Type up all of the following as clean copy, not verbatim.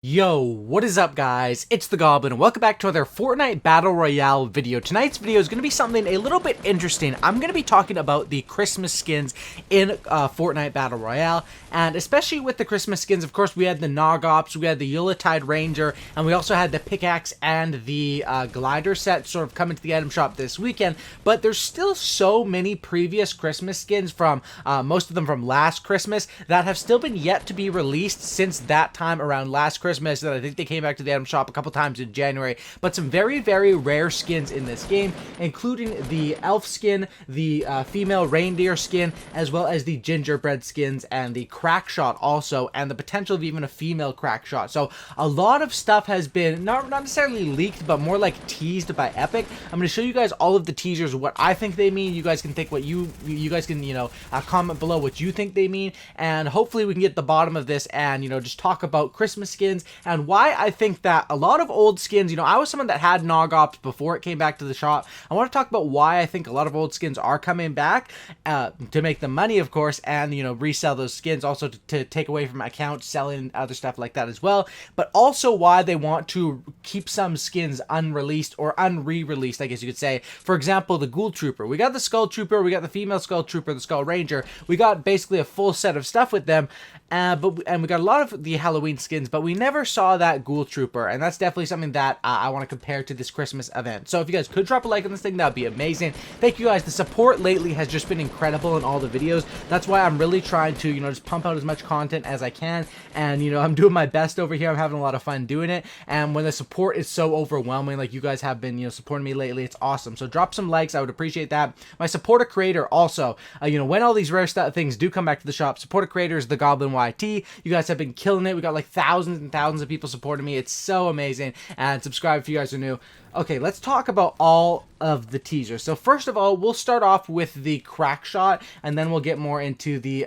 Yo, what is up guys? It's the Goblin and welcome back to another Fortnite Battle Royale video. Tonight's video is going to be something a little bit interesting. I'm going to be talking about the Christmas skins in Fortnite Battle Royale, and especially with the Christmas skins, of course, we had the Nog Ops, we had the Yuletide Ranger, and we also had the pickaxe and the glider set sort of coming to the item shop this weekend, but there's still so many previous Christmas skins from, most of them from last Christmas, that have still been yet to be released since that time around last Christmas. That I think they came back to the item shop a couple times in January, but some very, very rare skins in this game, including the elf skin, the female reindeer skin, as well as the gingerbread skins and the crack shot also, and the potential of even a female crack shot. So a lot of stuff has been not necessarily leaked, but more like teased by Epic. I'm going to show you guys all of the teasers, what I think they mean. You guys can think what you guys can, comment below what you think they mean, and hopefully we can get to the bottom of this and, just talk about Christmas skins and why I think that a lot of old skins, I was someone that had Nog Ops before it came back to the shop. I want to talk about why I think a lot of old skins are coming back to make the money, of course, and, resell those skins, also to take away from accounts, selling other stuff like that as well, but also why they want to keep some skins unreleased or unre-released, I guess you could say. For example, the Ghoul Trooper. We got the Skull Trooper, we got the female Skull Trooper, the Skull Ranger. We got basically a full set of stuff with them, and we got a lot of the Halloween skins, but we never saw that Ghoul Trooper, and that's definitely something that I want to compare to this Christmas event. So if you guys could drop a like on this thing, that would be amazing. Thank you guys. The support lately has just been incredible in all the videos. That's why I'm really trying to, just pump out as much content as I can, and, I'm doing my best over here. I'm having a lot of fun doing it, and when the support is so overwhelming, like you guys have been, supporting me lately, it's awesome. So drop some likes. I would appreciate that. My support a creator also, when all these rare things do come back to the shop, support a creator is the Goblin YT. You guys have been killing it. We got like thousands and thousands of people supporting me. It's so amazing. And subscribe if you guys are new. Okay, let's talk about all of the teasers. So first of all, we'll start off with the crack shot, and then we'll get more into the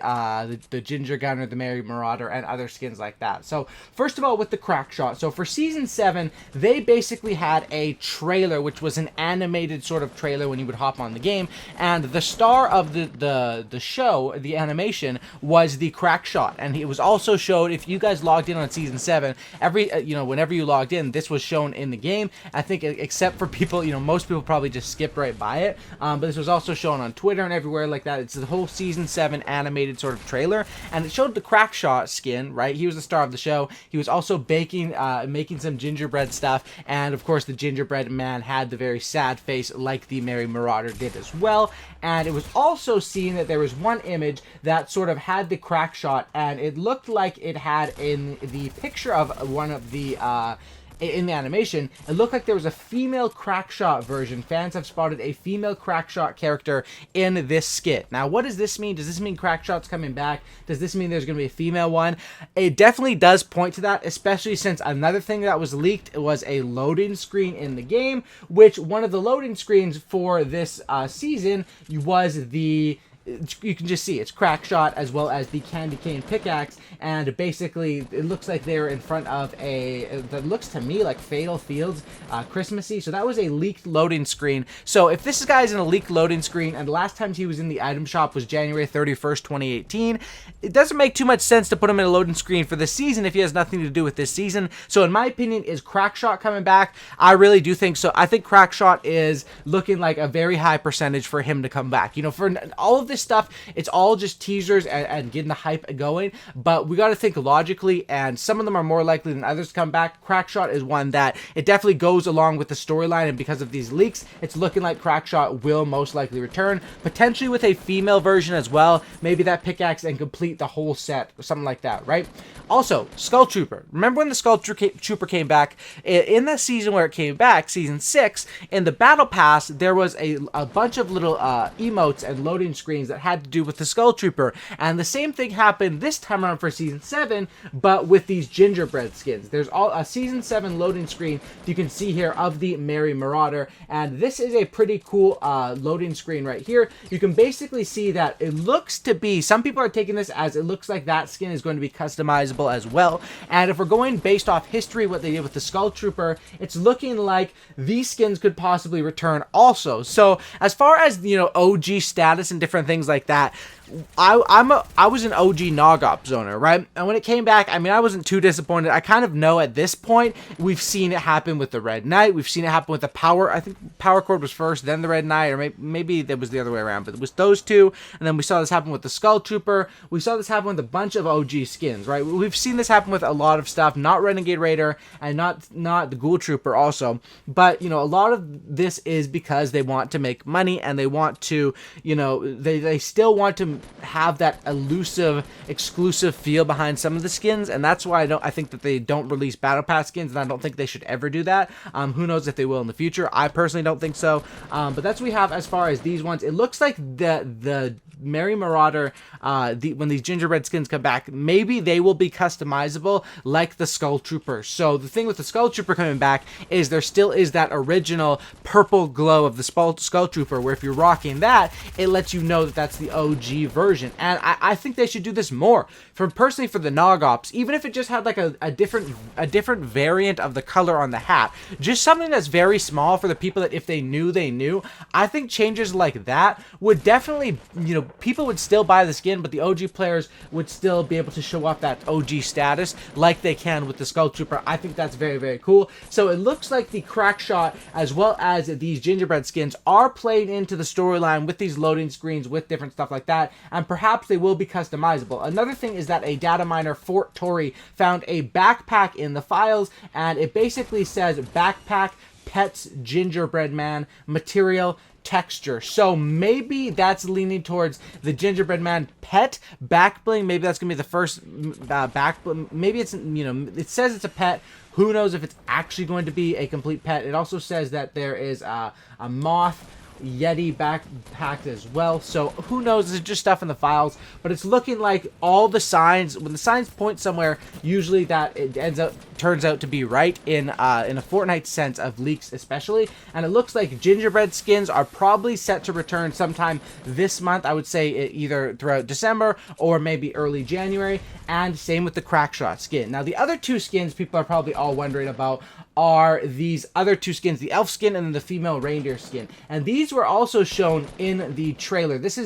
Ginger Gunner, the Merry Marauder, and other skins like that. So first of all, with the crack shot. So for Season 7, they basically had a trailer, which was an animated sort of trailer when you would hop on the game, and the star of the show, the animation, was the crack shot. And it was also showed, if you guys logged in on Season 7, whenever you logged in, this was shown in the game. I think except for people, most people probably just skipped right by it, but this was also shown on Twitter and everywhere like that. It's the whole Season 7 animated sort of trailer, and it showed the crack shot skin, right? He was the star of the show. He was also making some gingerbread stuff, and of course the gingerbread man had the very sad face like the Merry Marauder did as well. And it was also seen that there was one image that sort of had the crack shot, and it looked like it had in the picture of one of the in the animation, it looked like there was a female crackshot version. Fans have spotted a female crackshot character in this skit. Now, what does this mean? Does this mean crackshot's coming back? Does this mean there's going to be a female one? It definitely does point to that, especially since another thing that was leaked was a loading screen in the game, which one of the loading screens for this season was the... You can just see it's crack shot as well as the candy cane pickaxe, and basically it looks like they're in front of that looks to me like Fatal Fields Christmassy. So that was a leaked loading screen. So if this guy's in a leaked loading screen, and the last time he was in the item shop was January 31st, 2018, it doesn't make too much sense to put him in a loading screen for this season if he has nothing to do with this season. So in my opinion, is crack shot coming back? I really do think so. I think crack shot is looking like a very high percentage for him to come back. For all of this stuff, it's all just teasers and getting the hype going, but we got to think logically, and some of them are more likely than others to come back. Crackshot is one that it definitely goes along with the storyline, and because of these leaks, it's looking like Crackshot will most likely return, potentially with a female version as well, maybe that pickaxe and complete the whole set or something like that, right? Also, Skull Trooper. Remember when the Skull Trooper came back? In that season where it came back, Season 6, in the Battle Pass, there was a bunch of little emotes and loading screens that had to do with the Skull Trooper, and the same thing happened this time around for Season 7, but with these gingerbread skins. There's a Season 7 loading screen you can see here of the Merry Marauder, and this is a pretty cool loading screen right here. You can basically see that it looks to be, some people are taking this as it looks like that skin is going to be customizable as well, and if we're going based off history, what they did with the Skull Trooper, it's looking like these skins could possibly return also. So as far as, OG status and different things like that, I was an OG Nogops owner, right? And when it came back, I mean, I wasn't too disappointed. I kind of know at this point we've seen it happen with the Red Knight. We've seen it happen with the Power. I think Power Chord was first, then the Red Knight, or maybe that was the other way around. But it was those two, and then we saw this happen with the Skull Trooper. We saw this happen with a bunch of OG skins, right? We've seen this happen with a lot of stuff, not Renegade Raider and not the Ghoul Trooper also. But you know, a lot of this is because they want to make money and they want to, you know, they still want to have that elusive, exclusive feel behind some of the skins, and that's why I think that they don't release Battle Pass skins, and I don't think they should ever do that. Who knows if they will in the future? I personally don't think so. But that's what we have as far as these ones. It looks like the Merry Marauder, when these gingerbread skins come back, maybe they will be customizable like the Skull Trooper. So the thing with the Skull Trooper coming back is there still is that original purple glow of the Skull Trooper, where if you're rocking that, it lets you know that that's the OG version. And I think they should do this more. Personally, for the Nogops, even if it just had like a different variant of the color on the hat, just something that's very small for the people that if they knew, they knew. I think changes like that would definitely, you know, people would still buy the skin, but the OG players would still be able to show off that OG status like they can with the Skull Trooper. I think that's very, very cool. So it looks like the crack shot as well as these gingerbread skins are played into the storyline with these loading screens, with different stuff like that, and perhaps they will be customizable. Another thing is that a data miner, Fort Tory, found a backpack in the files, and it basically says backpack pets gingerbread man material texture. So maybe that's leaning towards the gingerbread man pet back bling. Maybe that's gonna be the first back bling. Maybe it's, you know, it says it's a pet. Who knows if it's actually going to be a complete pet. It also says that there is a moth Yeti backpack as well, so who knows? This is just stuff in the files, but it's looking like all the signs, when the signs point somewhere, usually that it turns out to be right in a Fortnite sense of leaks especially. And it looks like gingerbread skins are probably set to return sometime this month. I would say either throughout December or maybe early January, and same with the crackshot skin. Now the other two skins people are probably all wondering about are these other two skins, the elf skin and then the female reindeer skin, and these were also shown in the trailer. This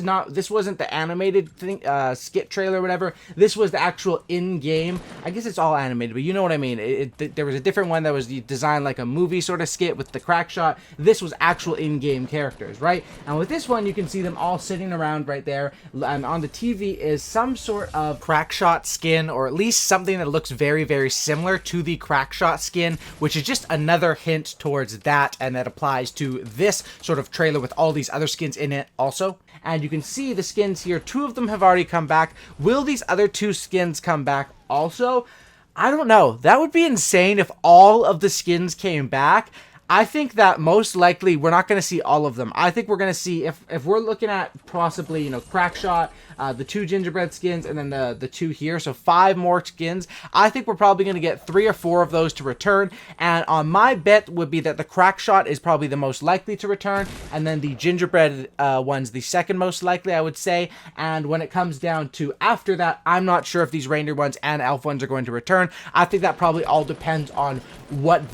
wasn't the animated thing, skit trailer or whatever. This was the actual in-game. I guess it's all animated, but you know what I mean. There was a different one that was designed like a movie sort of skit with the crack shot. This was actual in-game characters, right? And with this one, you can see them all sitting around right there, and on the TV is some sort of crack shot skin, or at least something that looks very, very similar to the crack shot skin, which is just another hint towards that, and that applies to this sort of trailer with all these other skins in it also. And you can see the skins here. Two of them have already come back. Will these other two skins come back also? I don't know. That would be insane if all of the skins came back. I think that most likely we're not going to see all of them. I think we're going to see, if we're looking at possibly, you know, Crackshot, the two gingerbread skins, and then the two here, so 5 more skins. I think we're probably going to get 3 or 4 of those to return, and on my bet would be that the Crackshot is probably the most likely to return, and then the gingerbread one's the second most likely, I would say. And when it comes down to after that, I'm not sure if these reindeer ones and elf ones are going to return. I think that probably all depends on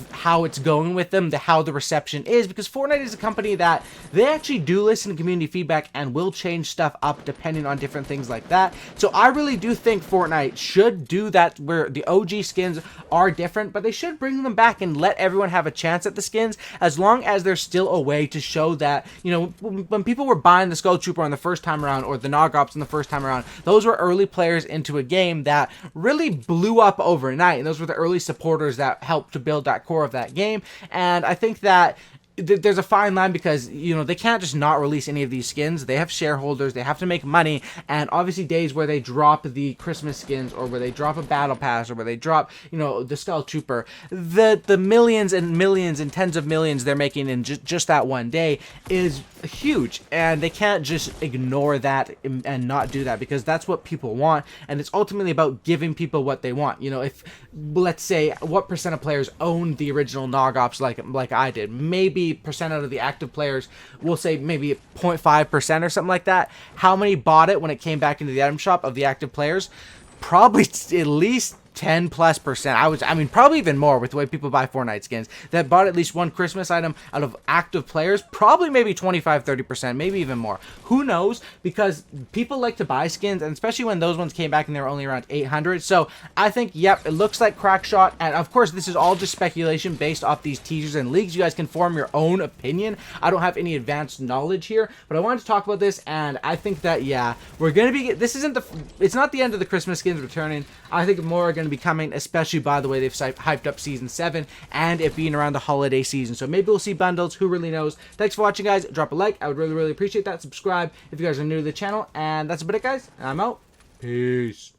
how it's going with them, how the reception is, because Fortnite is a company that they actually do listen to community feedback and will change stuff up depending on different things like that. So I really do think Fortnite should do that, where the OG skins are different, but they should bring them back and let everyone have a chance at the skins, as long as there's still a way to show that, you know, when people were buying the Skull Trooper on the first time around, or the Nogops on the first time around, those were early players into a game that really blew up overnight, and those were the early supporters that helped to build that core of that game. And I think that there's a fine line, because, you know, they can't just not release any of these skins. They have shareholders, they have to make money, and obviously days where they drop the Christmas skins, or where they drop a battle pass, or where they drop, you know, the Skull Trooper, the millions and millions and tens of millions they're making in just that one day is huge, and they can't just ignore that and not do that, because that's what people want, and it's ultimately about giving people what they want. You know, if, let's say, what percent of players own the original Nogops like I did? Maybe percent out of the active players, we'll say maybe 0.5% or something like that. How many bought it when it came back into the item shop of the active players? Probably at least 10+%. I mean, probably even more with the way people buy Fortnite skins that bought at least one Christmas item out of active players. Probably maybe 25-30%, maybe even more. Who knows? Because people like to buy skins, and especially when those ones came back and they were only around 800. So I think, yep, it looks like Crackshot. And of course, this is all just speculation based off these teasers and leaks. You guys can form your own opinion. I don't have any advanced knowledge here, but I wanted to talk about this, and I think that, yeah, we're gonna be. It's not the end of the Christmas skins returning. I think more are going to be coming, especially by the way they've hyped up Season 7 and it being around the holiday season. So maybe we'll see bundles. Who really knows? Thanks for watching, guys. Drop a like. I would really, really appreciate that. Subscribe if you guys are new to the channel. And that's about it, guys. I'm out. Peace.